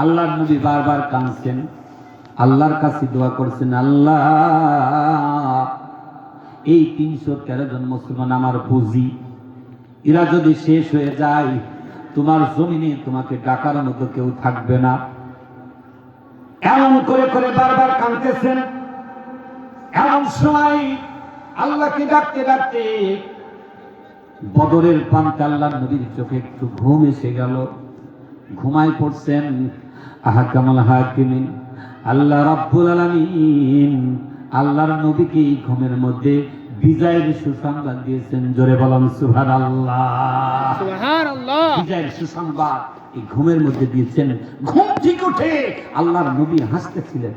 আল্লাহর নবী বারবার কাঁদছেন, আল্লাহর কাছে দোয়া করছেন, আল্লাহ এই 313 জন মুসলমান আমার বুঝি, এরা যদি শেষ হয়ে যায় তোমার জমিনে তোমাকে ডাকার মতো কেউ থাকবে না। এমন করে করে বারবার কাঁদতেছেন। এমন সময় আল্লাহকে ডাকতে ডাকতে বদরের প্রান্তে আল্লাহর নবীর চোখে একটু ঘুম এসে গেল, ঘুমায় পড়ছেন। আহকামুল হাকিমিন আল্লাহ রাব্বুল আলামিন আল্লাহর নবীকে এই ঘুমের মধ্যে বিজয়ের সুসংবাদ দিয়েছেন। জোরে বলুন সুবহানাল্লাহ। সুবহানাল্লাহ। বিজয়ের সুসংবাদ এই ঘুমের মধ্যে দিয়েছেন। ঘুম থেকে উঠে আল্লাহর নবী হাসতেছিলেন,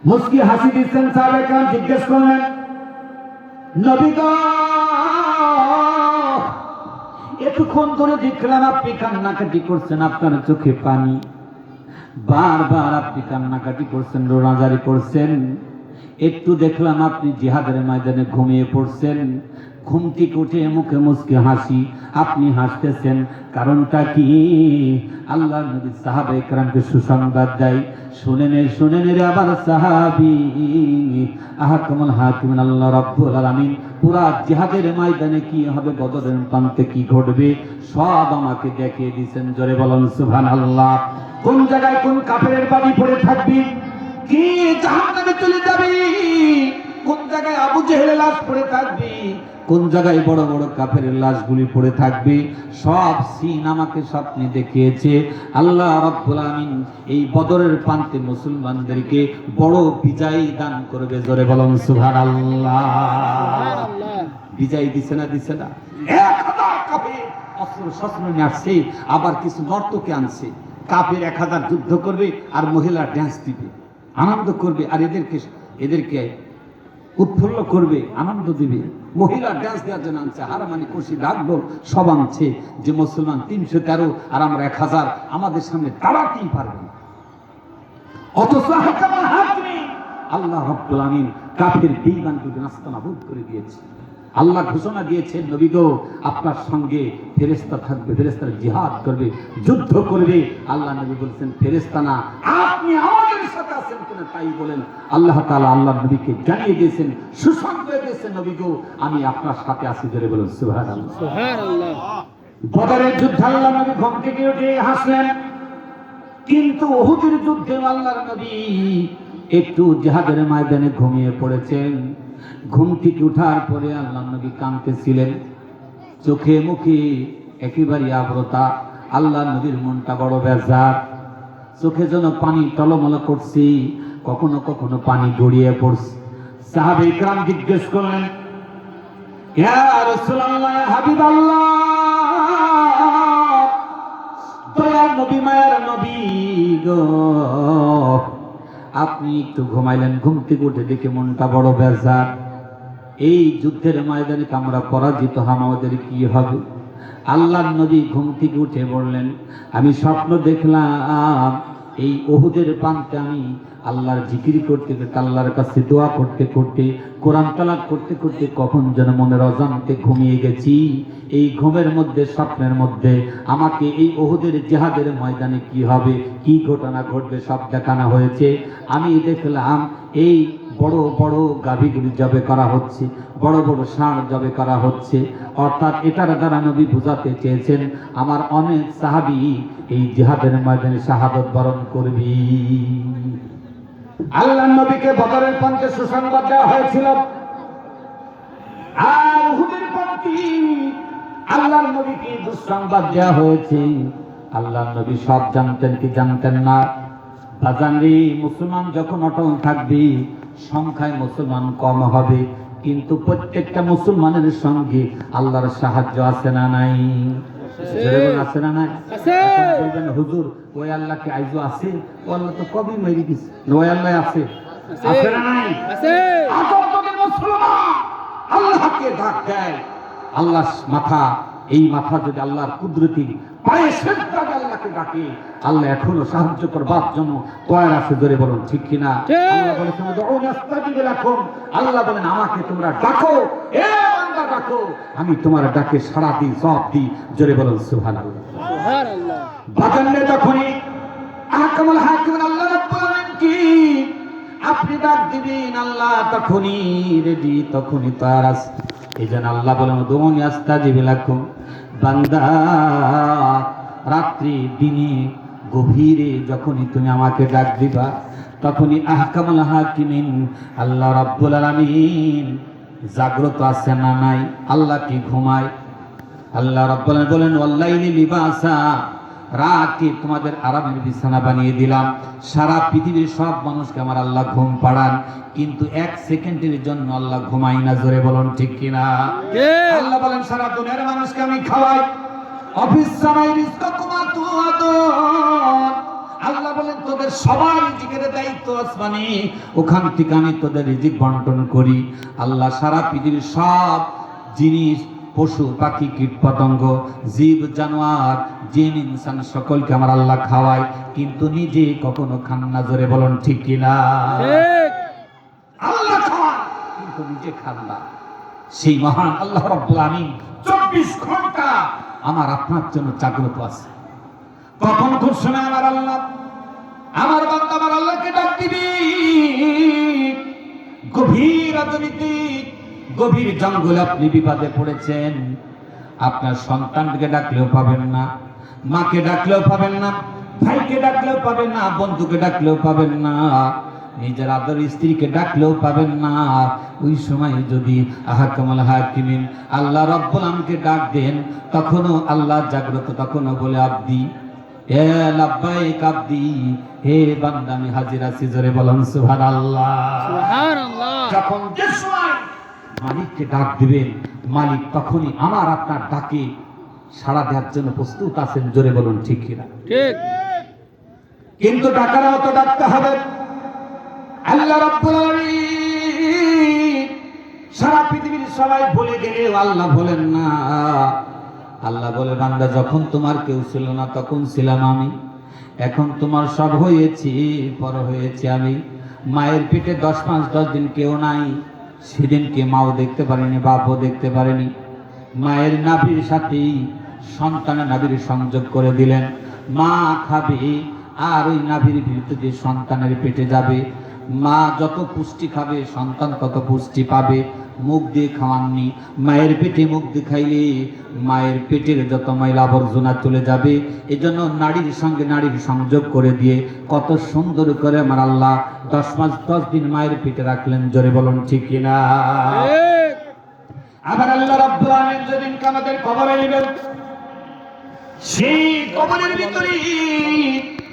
মুস্কি হাসি দিচ্ছেন। সাহাবায়ে কেরাম জিজ্ঞেস করলেন, নবী গো, এতক্ষণ ধরে দেখলাম আপনি কান্নাকাটি করছেন, আপনার চোখে পানি, বারবার আপনি কান্নাকাটি করছেন, রোনাজারি করছেন। একটু দেখলাম আপনি জিহাদের ময়দানে ঘুমিয়ে পড়ছেন। ঘুম থেকে উঠে মুখে মুস্কি হাসি, আপনি হাসতেছেন, কারণটা কি? আল্লাহর নবী সাহাবায়ে কেরামকে সুসংবাদ দেয়, শুনেন শুনেন রে আবার সাহাবী, আহকামুল হাকিমিন আল্লাহ রাব্বুল আলামিন পুরা জিহাদের ময়দানে কি হবে, বদরের প্রান্তে কি ঘটবে, সব আমাকে দেখিয়ে দিয়েছেন। জোরে বলুন সুবহানাল্লাহ। কোন জায়গায় কোন কাফেরের বাড়ি পড়ে থাকবি, কি জাহান্নামে চলে যাবি, কোন জায়গায় আবু জেহেলের লাশ পড়ে থাকবি, কোন জায়গায় বড় বড় কাফেরের লাশগুলি পড়ে থাকবে, সব সিন আমাকে স্বপ্নে দেখিয়েছে। আল্লাহ রাব্বুল আলামিন এই বদরের প্রান্তে মুসলমানদেরকে বড় বিজয় দান করবে। জোরে বলুন সুবহানাল্লাহ। বিজয় দিছে না দিছে না? 1000 কাফের অস্ত্র শস্ত্র নিয়ে আসছে, আবার কিছু নর্তকে আনছে। কাফের 1000 যুদ্ধ করবে আর মহিলা ড্যান্স দিবে, আনন্দ করবে, আর এদেরকে উৎফুল্ল করবে, আনন্দ দিবে। মহিলা ড্যান্স দেওয়ার জন্য আনছে, হারমানি খুশি ডাকবো সব আনছে, যে মুসলমান 313 আর আমরা 1000, আমাদের সামনে দাঁড়াতেই পারবে না। অথচ আল্লাহ রাব্বুল আলামিন কাফের বেঈমানকে নাস্তানাবুদ করে দিয়েছে। আল্লাহ ঘোষণা দিয়েছেন, নবী গো, আপনার সঙ্গে ফেরেশতা থাকবে, ফেরেশতারা জিহাদ করবে, যুদ্ধ করবে। আল্লাহ নবী বলেছেন, ফেরেশতা না, আপনি আমাদের সাথে আছেন কিনা তাই বলেন। আল্লাহ তাআলা আল্লাহ নবীকে জানিয়ে দিয়েছেন, সুসংবাদ দিয়েছেন, নবী গো, আমি আপনার সাথে আছি। জোরে বলুন সুবহানাল্লাহ। সুবহানাল্লাহ। বদরের যুদ্ধে আল্লাহ নবী ঘুম থেকে উঠে হাসলেন, কিন্তু উহুদের যুদ্ধে আল্লাহর নবী একটু জিহাদের ময়দানে ঘুমিয়ে পড়েছেন। ঘুম থেকে উঠার পরে আল্লাহর নবী কাঁদতেছিলেন, চোখে মুখে একেবারে আর্দ্রতা। আল্লাহর নবীর মনটা বড় বেজার, চোখে যেন পানি টলমল করছে, কখনো কখনো পানি গড়িয়ে পড়ছে। সাহাবায়ে কেরাম জিজ্ঞেস করলেন, ইয়া রাসূলুল্লাহ, ইয়া হাবিবাল্লাহ, দয়ার নবী, মায়ার নবী গো, আপনি একটু ঘুমাইলেন, ঘুম থেকে উঠে দেখে মনটা বড় বেজার। এই যুদ্ধের ময়দানে আমরা পরাজিত হব, আমাদের কি হবে? আল্লাহর নবী ঘুম থেকে উঠে বললেন, আমি স্বপ্ন দেখলাম এই উহুদের প্রান্তে আমি আল্লাহর জিকির করতে করতে, আল্লাহর কাছে দোয়া করতে করতে, কোরআন তেলাওয়াত করতে করতে কখন যেন মনের অজান্তে ঘুমিয়ে গেছি। এই ঘুমের মধ্যে, স্বপ্নের মধ্যে আমাকে এই উহুদের জিহাদের ময়দানে কি হবে, কি ঘটনা ঘটবে সব দেখানো হয়েছে। আমি দেখলাম এই বড় বড় গাভীগুলি জবে করা হচ্ছে, বড় বড় ষাঁড় জবে করা হচ্ছে। অর্থাৎ এটার দ্বারা নবী বুঝাতে চেয়েছেন, আমার অনেক সাহাবী এই জিহাদের ময়দানে শাহাদত বরণ করবি। আল্লাহর নবীকে বদরের প্রান্তে সুসংবাদ দেওয়া হয়েছিল, আর উহুদের প্রান্তে আল্লাহর নবীকে দুঃসংবাদ দেওয়া হয়েছে। আল্লাহর নবী সব জানতেন কি জানতেন না? বাজানরে, মুসলমান যখন অটল থাকবে, সংখ্যায় মুসলমান কম হবে, কিন্তু প্রত্যেকটা মুসলমানের সঙ্গে আল্লাহর সাহায্য আছে না নাই? আছে না নাই? বলবেন হুজুর, ওই আল্লাহ কি আইজো আছে? ও আল্লাহ তো কবে মেরে দিছে। ওই আল্লাহ আছে, আছে না নাই? মুসলমান আল্লাহকে ডাক দেয়, আল্লাহ মাথা, এই মাথা যদি আল্লাহর কুদরতি পায়ে সেজদা দিয়ে আল্লাহকে ডাকে, আল্লাহ এখনো সাহায্য করবার জন্য তৈরি আছে। ধরে বলুন ঠিক কিনা? আল্লাহ বলেছেন, আল্লাহ বলেন, আমাকে তোমরা ডাকো, এ বান্দা ডাকো, আমি তোমার ডাকে সাড়া দিই, জবাব দিই। জোরে বলুন সুবহানাল্লাহ। সুবহানাল্লাহ। বাজানরে যখনই দিবেন আল্লাহ তখনই রেডি, তখনই তৈরি আছে। এই জন্য আল্লাহ বলেন উদউনি আস্তাজিব লাকুম, বান্দা রাত্রি দিনে গভীরে যখনই তুমি আমাকে ডাক দিবা তখনই আহকামুল হাকিমিন আল্লাহ রাব্বুল আলামিন জাগ্রত আছে না নাই? আল্লাহ কি ঘুমায়? আল্লাহ রাব্বুল আলামিন বলেন ওয়াল্লাইলি লিবাসা, রাতকে তোমাদের আরামের বিছানা বানিয়ে দিলাম। সারা পৃথিবীর সব মানুষকে আমার আল্লাহ ঘুম পাড়ান, কিন্তু এক সেকেন্ডের জন্য আল্লাহ ঘুমাই না। জোরে বলুন ঠিক কিনা? আল্লাহ বলেন সারা দুনিয়ার মানুষকে আমি খাওয়াই। অফিস সামাই রিজকাকুমা তুআদুন, আল্লাহ বলেন তোদের সবার রিজিকের দায়িত্ব আসমানি, ওখান থেকে আমি তোদের রিজিক বন্টন করি। আল্লাহ সারা পৃথিবীর সব জিনিস, পশু পাখি কীট পতঙ্গ জীব জানোয়ার জিন ইনসান সকলকে আমার আল্লাহ খাওয়ায়, কিন্তু নিজে কখনো খান না। জোরে বলুন ঠিক কিনা? আল্লাহ খাওয়ায় কিন্তু নিজে খান না। সেই মহান আল্লাহ রাব্বুল আলামিন 24 ঘন্টা আমার আপনার জন্য জাগ্রত আছে। কখন কোন সময় আমার আল্লাহ, আমার বান্দা আমার আল্লাহকে ডাক দিবি। গভীর রাজনীতি, গভীর জঙ্গলে আপনি বিপদে পড়েছেন, আপনার সন্তানকে ডাকলেও পাবেন না, মাকে ডাকলেও পাবেন না, ভাইকে ডাকলেও পাবেন না, বন্ধুকে ডাকলেও পাবেন না, নিজের আদর স্ত্রীকে ডাকলেও পাবেন না। ওই সময় যদি আহকামুল হাকিমিন আল্লাহ রাব্বুল আলামিনকে ডাক দেন, তখনও আল্লাহ জাগ্রত, তখনও বলে আব্দি এ লাব্বাইক আব্দি, হে বান্দা আমি হাজির আছি। জোরে বলুন সুবহানাল্লাহ। সুবহানাল্লাহ। যখন যে সময় মালিককে ডাক দিবেন, মালিক তখনই আমার আপনার ডাকে সাড়া দেওয়ার জন্য প্রস্তুত আছেন। জোরে বলুন ঠিক কিনা? ঠিক। কিন্তু ডাকার মতো ডাকতে হবে। আল্লাহ রাব্বুল আলামিন সারা পৃথিবীর সবাই ভুলে গেলেও আল্লাহ ভোলেন না। আল্লাহ বলে বান্দা যখন তোমার কেউ ছিল না তখন ছিলাম আমি, এখন তোমার সব হয়েছি, পর হয়েছি আমি। মায়ের পেটে 10 মাস 10 দিন কেউ নাই, সেদিনকে মাও দেখতে পারেনি, বাপও দেখতে পারেনি। মায়ের নাভির সাথেই সন্তানের নাভির সংযোগ করে দিলেন। মা খাবে আর ওই নাভির ভিতরে সন্তানের পেটে যাবে। মা যত পুষ্টি খাবে সন্তান তত পুষ্টি পাবে। মুখ দিয়ে খাওয়াননি, মায়ের পেটে মুখ দিয়ে খাইলে মায়ের পেটের যত ময়লা আবর্জনা চলে যাবে। এজন্য নারীর সঙ্গে নারীর সংযোগ করে দিয়ে কত সুন্দর করে আমার আল্লাহ 10 মাস 10 দিন মায়ের পেটে রাখলেন। জোরে বলুন ঠিক কিনা? আবার আল্লাহ রাব্বুল আলামিন যেদিন আমাদের কবরে নেবেন, সেই কবরের ভিতরে